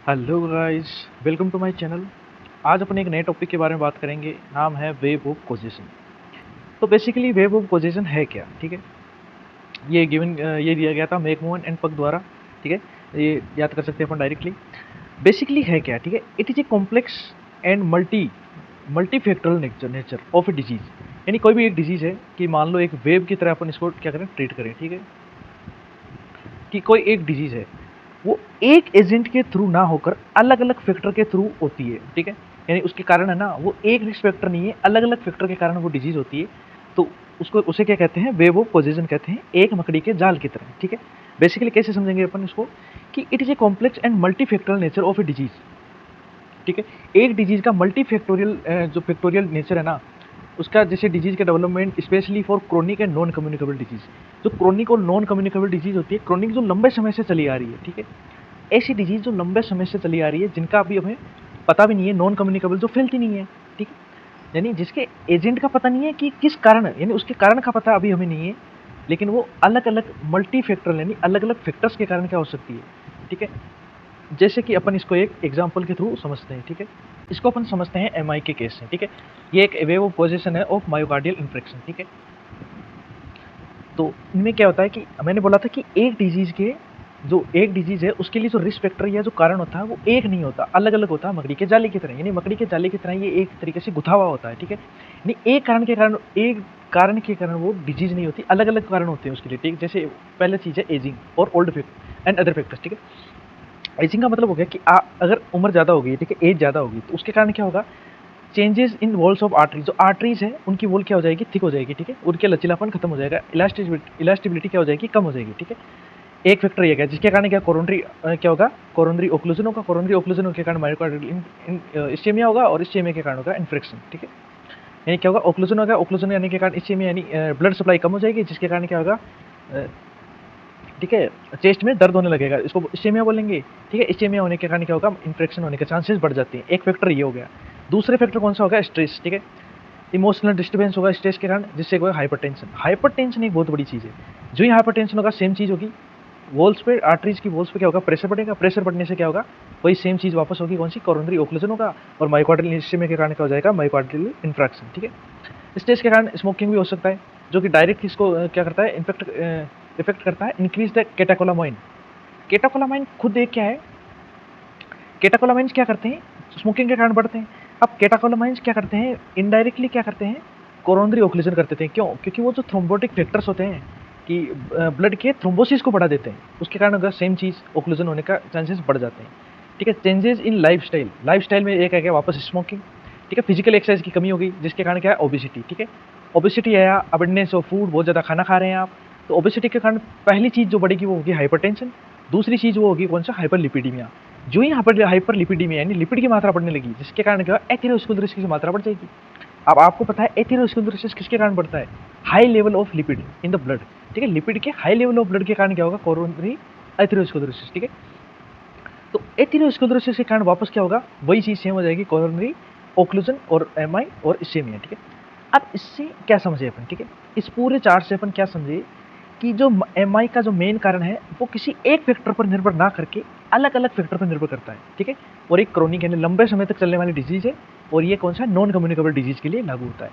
Hello guys, welcome to my channel. आज अपन एक नए टॉपिक के बारे में बात करेंगे। नाम है वेव ऑफ पोजीशन। तो बेसिकली वेव ऑफ पोजीशन है क्या? ठीक है, ये दिया गया था मैकमोहन एंड पक द्वारा। ठीक है, ये याद कर सकते हैं अपन डायरेक्टली। बेसिकली है क्या? ठीक है, it is a complex and multi factorial nature of a disease. यानी कोई भी एक डिजीज है कि मान लो एक वेव की तरह अपन इसको क्या करें, ट्रीट करें। ठीक है, कि कोई एक डिजीज है, वो एक एजेंट के थ्रू ना होकर अलग अलग फैक्टर के थ्रू होती है। ठीक है, यानी उसके कारण है ना, वो एक रिस्क फैक्टर नहीं है, अलग अलग फैक्टर के कारण वो डिजीज होती है। तो उसे क्या कहते हैं? वेव ऑफ पॉजिशन कहते हैं, एक मकड़ी के जाल की तरह। ठीक है, बेसिकली कैसे समझेंगे अपन इसको कि it is a complex and multi factorial nature of a disease. ठीक है, एक डिजीज का मल्टी फैक्टोरियल जो फैक्टोरियल नेचर है ना, उसका जैसे डिजीज के development specially for chronic and non communicable disease. जो क्रोनिक और नॉन कम्युनिकेबल डिजीज होती है, क्रोनिक जो लंबे समय से चली आ रही है, ठीक है, ऐसी डिजीज जो लंबे समय से चली आ रही है, जिनका अभी हमें पता भी नहीं है, नॉन कम्युनिकेबल जो फैलती नहीं है। ठीक है, यानी जिसके एजेंट का पता नहीं है कि किस कारण, यानी उसके कारण का पता अभी हमें नहीं है, लेकिन वो अलग अलग मल्टी फैक्टरल यानी अलग अलग फैक्टर्स के कारण क्या हो सकती है। ठीक है, जैसे कि अपन इसको एक एग्जाम्पल के थ्रू समझते हैं। ठीक है, इसको अपन समझते हैं एमआई के केस से। ठीक है, ये एक वेव ऑफ पोजीशन है ऑफ मायोकार्डियल इंफ्रेक्शन। ठीक है, तो इनमें क्या होता है कि मैंने बोला था कि एक डिजीज है, उसके लिए जो रिस्क फैक्टर या जो कारण होता है वो एक नहीं होता, अलग अलग होता है, मकड़ी के जाले की तरह। यानी मकड़ी के जाले की तरह ये एक तरीके से गुथा हुआ होता है। ठीक है, यानी एक कारण के कारण वो डिजीज नहीं होती, अलग अलग कारण होते हैं उसके लिए। ठीक, जैसे पहले चीज है एजिंग और old factor and other factors. ठीक है, एजिंग का मतलब हो गया कि अगर उम्र ज़्यादा होगी, ठीक है, एज ज़्यादा होगी, तो उसके कारण क्या होगा? Changes in walls of arteries, जो आर्टरीज है उनकी वॉल क्या हो जाएगी? थिक हो जाएगी। ठीक है, उनके लचीलापन खत्म हो जाएगा, इलास्टिबिलिटी क्या हो जाएगी? कम हो जाएगी। ठीक है, एक फैक्टर ये क्या, जिसके कारण क्या कोरोनरी क्या होगा? कोरोनरी ओक्लूजन होगा। कोरोनरी ओक्लूजन के कारण मायोकार्डियल इस्चेमिया होगा, और इस्चेमिया के कारण होगा इन्फेक्शन। ठीक है, यानी क्या होगा? ओक्लूजन होगा, ओक्लूजन यानी के कारण इस्चेमिया यानी ब्लड सप्लाई कम हो जाएगी, जिसके कारण क्या होगा? ठीक है, चेस्ट में दर्द होने लगेगा, इसको इस्चेमिया बोलेंगे। ठीक है, इस्चेमिया होने के कारण क्या होगा? इन्फेक्शन होने के चांसेस बढ़ जाते हैं। एक फैक्टर ये हो गया। दूसरे फैक्टर कौन सा होगा? स्ट्रेस। ठीक है, इमोशनल डिस्टर्बेंस होगा स्ट्रेस के कारण, जिससे होगा हाइपरटेंशन। हाइपरटेंशन एक बहुत बड़ी चीज़ है। जो ही हाइपरटेंशन होगा, सेम चीज़ होगी, वॉल्स पे, आर्टरीज की वॉल्स पे क्या होगा? प्रेशर बढ़ेगा। प्रेशर बढ़ने से क्या होगा? वही सेम चीज़ वापस होगी, कौन सी? कोरोनरी ओक्लूजन होगा, और मायोकार्डियल इस्चेमिया के कारण क्या हो जाएगा? Myocardial infarction. ठीक है, स्ट्रेस के कारण स्मोकिंग भी हो सकता है, जो कि डायरेक्ट इसको क्या करता है? इफेक्ट करता है, इंक्रीज द कैटाकोलामाइन। कैटाकोलामाइन खुद एक क्या है? कैटाकोलामाइन्स क्या करते हैं? स्मोकिंग के कारण बढ़ते हैं। अब कैटाकोलामाइन्स क्या करते हैं? इनडायरेक्टली क्या करते हैं? कोरोनरी ओक्लूजन कर देते हैं। क्यों? क्योंकि वो जो थ्रोम्बोटिक फैक्टर्स होते हैं कि ब्लड के थ्रोम्बोसिस को बढ़ा देते हैं, उसके कारण अगर सेम चीज़ ओक्लूजन होने का चांसेस बढ़ जाते हैं। ठीक है, चेंजेस इन लाइफस्टाइल में एक है क्या? वापस स्मोकिंग। ठीक है, फिजिकल एक्सरसाइज की कमी होगी, जिसके कारण क्या है? ओबेसिटी। ठीक है, ओबेसिटी है या अबंडेंस ऑफ फूड, बहुत ज़्यादा खाना खा रहे हैं आप, तो ओबेसिटी के कारण पहली चीज़ जो बढ़ेगी वो होगी हाइपरटेंशन। दूसरी चीज़ वो होगी कौन सा? हाइपरलिपिडीमिया। जो ही हाइपरलिपिडीमिया यानी लिपिड की मात्रा बढ़ने लगी, जिसके कारण क्या? एथेरोस्क्लेरोसिस की मात्रा बढ़ जाएगी। अब आपको पता है एथेरोस्क्लेरोसिस किसके कारण बढ़ता है? High level of lipid in the blood. ठीक है, लिपिड के हाई लेवल ऑफ ब्लड के कारण क्या होगा? Coronary atherosclerosis. ठीक है, तो एथेरोस्क्लेरोसिस के कारण वापस क्या होगा? वही चीज़ सेम हो जाएगी, कोरोनरी ओक्लूजन और एमआई और इस्चेमिया। ठीक है, अब इससे क्या समझे अपन? ठीक है, इस पूरे चार्ट से अपन क्या समझे कि जो एमआई का जो मेन कारण है, वो किसी एक फैक्टर पर निर्भर ना करके अलग अलग फैक्टर पर निर्भर करता है। ठीक है, और एक क्रोनिक यानी लंबे समय तक चलने वाली डिजीज है, और ये कौन सा? नॉन कम्युनिकेबल डिजीज के लिए लागू होता है।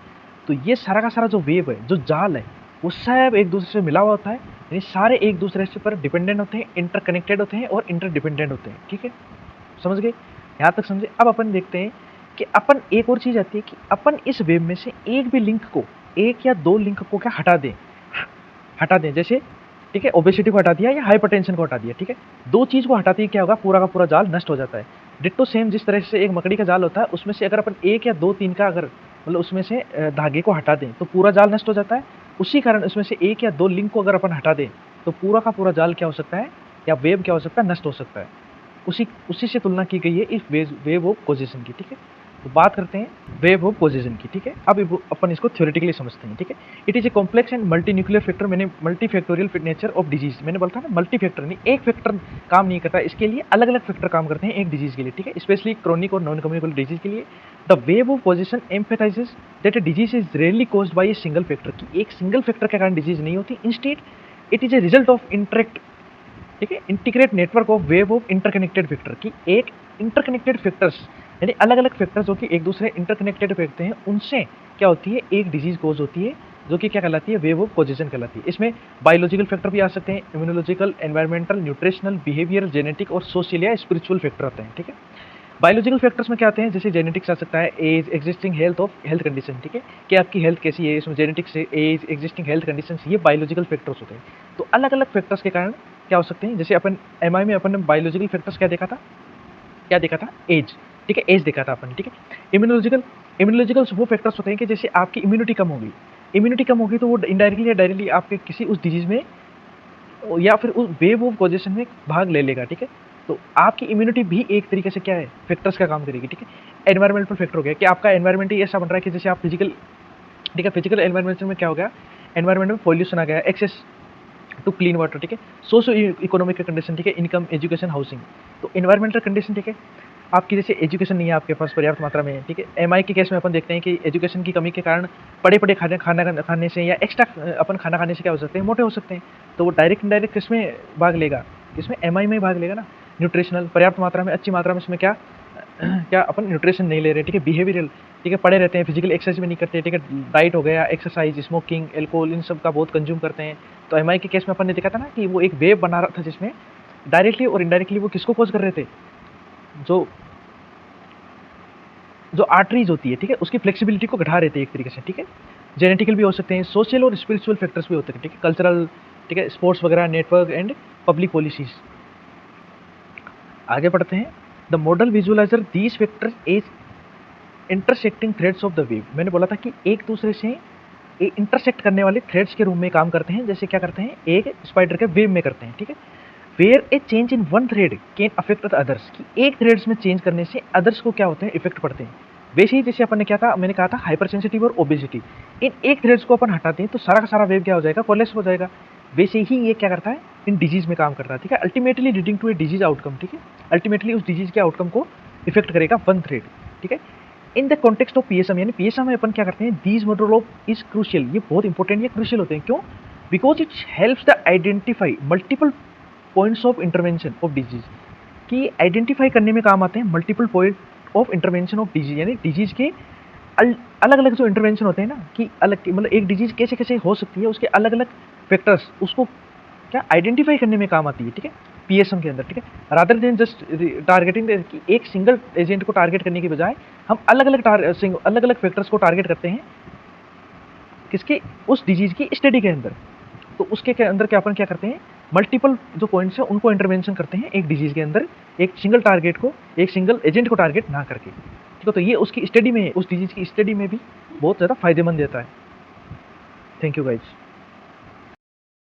तो ये सारा का सारा जो वेव है, जो जाल है, वो सब एक दूसरे से मिला हुआ होता है, यानी सारे एक दूसरे से पर डिपेंडेंट होते हैं, इंटरकनेक्टेड होते हैं और इंटरडिपेंडेंट होते हैं। ठीक है, समझ गए? यहाँ तक समझे? अब अपन देखते हैं कि अपन एक और चीज़ आती है कि अपन इस वेव में से एक भी लिंक को, एक या दो लिंक को क्या हटा दें जैसे, ठीक है, ओबेसिटी को हटा दिया या हाइपरटेंशन को हटा दिया। ठीक है, दो चीज़ को हटाते ही क्या होगा? पूरा का पूरा जाल नष्ट हो जाता है। डिट्टो सेम जिस तरह से एक मकड़ी का जाल होता है, उसमें से अगर अपन एक या दो तीन का अगर मतलब उसमें से धागे को हटा दें तो पूरा जाल नष्ट हो जाता है। उसी कारण उसमें से एक या दो लिंक को अगर अपन हटा दें तो पूरा का पूरा जाल क्या हो सकता है, या वेव क्या हो सकता है? नष्ट हो सकता है। उसी उसी से तुलना की गई है इस वेव ऑफ पोजीशन की। ठीक है, तो बात करते हैं वेव ऑफ पोजीशन की। ठीक है, अब अपन इसको थ्योरेटिकली समझते हैं। ठीक है, it is a complex and multi nuclear factor, मैंने multi factorial nature of disease, मैंने बोला था ना, मल्टी फैक्टर नहीं, एक फैक्टर काम नहीं करता, इसके लिए अलग अलग फैक्टर काम करते हैं एक डिजीज के लिए। ठीक है, स्पेशली क्रोनिक और नॉन कम्युनिकेबल डिजीज के लिए the wave of position emphasises that a disease is rarely caused by a single factor, की एक सिंगल फैक्टर के कारण डिजीज नहीं होती, instead it is a result of ठीक है, integrate network of wave of interconnected factor की एक इंटरकनेक्टेड फैक्टर्स यानी अलग-अलग फैक्टर्स जो कि एक दूसरे इंटरकनेक्टेड होते हैं, उनसे क्या होती है, एक डिजीज कॉज होती है, जो कि क्या कहलाती है, वेव ऑफ कॉजेशन कहलाती है। इसमें बायोलॉजिकल फैक्टर भी आ सकते हैं, immunological, environmental, nutritional, behavioural, genetic और सोशल या स्पिरिचुअल फैक्टर आते हैं। ठीक है, बायोलॉजिकल फैक्टर्स में क्या आते हैं, जैसे जेनेटिक्स आ सकता है, as, existing health of health condition. ठीक है, कि आपकी हेल्थ कैसी है, इसमें जेनेटिक्स से एज, एग्जिस्टिंग हेल्थ कंडीशन, ये बायोलॉजिकल फैक्टर्स होते हैं। तो अलग अलग फैक्टर्स के कारण क्या हो सकते हैं, जैसे अपन एमआई में अपन ने बायोलॉजिकल फैक्टर्स क्या देखा था, क्या देखा था, एज। ठीक है, एज देखा था अपन। ठीक है, इम्यूनोलॉजिकल, इम्यूनोलॉजिकल वो फैक्टर्स होते हैं कि जैसे आपकी इम्यूनिटी कम होगी, इम्यूनिटी कम होगी तो वो इनडायरेक्टली या डायरेक्टली आपके किसी उस डिजीज में या फिर उस वेव ऑफ कॉजेशन में भाग ले लेगा। ठीक है, तो आपकी इम्यूनिटी भी एक तरीके से क्या है, फैक्टर्स का काम करेगी। ठीक है, एनवायरमेंटल फैक्टर हो गया कि आपका एनवायरमेंट ही ऐसा बन रहा है कि जैसे आप फिजिकल, ठीक है, फिजिकल एनवायरमेंट में क्या हो गया, एनवायरमेंट में पॉल्यूशन आ गया, एक्सेस टू क्लीन वाटर। ठीक है, सोशो इकोनॉमिक कंडीशन, ठीक है, इनकम, एजुकेशन, हाउसिंग। तो एनवायरमेंटल कंडीशन, ठीक है, आपकी जैसे एजुकेशन नहीं है आपके पास पर्याप्त मात्रा में। ठीक है, एमआई के केस में अपन देखते हैं कि एजुकेशन की कमी के कारण पड़े-पड़े खाने से या एक्स्ट्रा अपन खाना खाने से क्या हो सकते हैं, मोटे हो सकते हैं। तो वो डायरेक्ट इनडायरेक्ट किसमें भाग लेगा, किसमें, एमआई में भाग लेगा ना। न्यूट्रिशनल, पर्याप्त मात्रा में, अच्छी मात्रा में इसमें क्या क्या अपन न्यूट्रिशन नहीं ले रहे। ठीक है, बिहेवियरल, ठीक है, पड़े रहते हैं, फिजिकल एक्सरसाइज भी नहीं करते। ठीक है, डाइट हो गया, एक्सरसाइज, स्मोकिंग, एल्कोहल, इन सब का बहुत कंज्यूम करते हैं। तो एमआई के केस में अपन ने देखा था ना कि वो एक वेव बना रहा था जिसमें डायरेक्टली और इनडायरेक्टली वो किसको कॉज कर रहे थे, जो जो आर्टरीज होती है, ठीक है, उसकी फ्लेक्सिबिलिटी को घटा रहे थे एक तरीके से। ठीक है, जेनेटिकल भी हो सकते हैं, सोशल और स्पिरिचुअल फैक्टर्स भी होते हैं। ठीक है, कल्चरल, ठीक है, स्पोर्ट्स वगैरह, नेटवर्क एंड पब्लिक पॉलिसीज। आगे बढ़ते हैं, the model visualiser these factors as intersecting threads of the wave. मैंने बोला था कि एक दूसरे से इंटरसेक्ट करने वाले थ्रेड्स के रूप में काम करते हैं, जैसे क्या करते हैं, एक स्पाइडर के वेव में करते हैं। ठीक है, where a change in one thread can affect the others, कि एक थ्रेड्स में चेंज करने से अदर्स को क्या होते हैं, इफेक्ट पड़ते हैं। वैसे ही जैसे अपन ने क्या था, मैंने कहा था हाइपर सेंसिटिव और ओबेसिटी, इन एक थ्रेड्स को अपन हटाते हैं तो सारा का सारा वेव क्या हो जाएगा, कोलेप्स हो जाएगा। वैसे ही ये क्या करता है, इन डिजीज में काम करता है। ठीक है, ultimately leading to a disease outcome. ठीक है, अल्टीमेटली उस डिजीज के आउटकम को इफेक्ट करेगा वन थ्रेड। ठीक है, in the context of PSM, यानी पीएसएम में अपन क्या करते हैं, these model of is crucial, ये बहुत इंपॉर्टेंट, ये क्रूशियल होते हैं। क्यों, because it helps the identify multiple points of intervention of disease, कि आइडेंटिफाई करने में काम आते हैं multiple point of intervention of disease, यानी डिजीज के अलग अलग जो इंटरवेंशन होते हैं ना, कि अलग मतलब एक डिजीज कैसे कैसे हो सकती है, उसके अलग अलग फैक्टर्स उसको क्या आइडेंटिफाई करने में काम आती है। ठीक है, पीएसएम के अंदर। ठीक है, रादर देन जस्ट टारगेटिंग, एक सिंगल एजेंट को टारगेट करने के बजाय हम अलग अलग फैक्टर्स को टारगेट करते हैं, किसके, उस डिजीज की स्टडी के अंदर। तो उसके के अंदर क्या अपन क्या करते हैं, मल्टीपल जो पॉइंट्स है उनको इंटरवेंशन करते हैं एक डिजीज के अंदर, एक सिंगल टारगेट को, एक सिंगल एजेंट को टारगेट ना करके। ठीक है, तो ये उसकी स्टडी में, उस डिजीज की स्टडी में भी बहुत ज़्यादा फायदेमंद देता है। Thank you guys.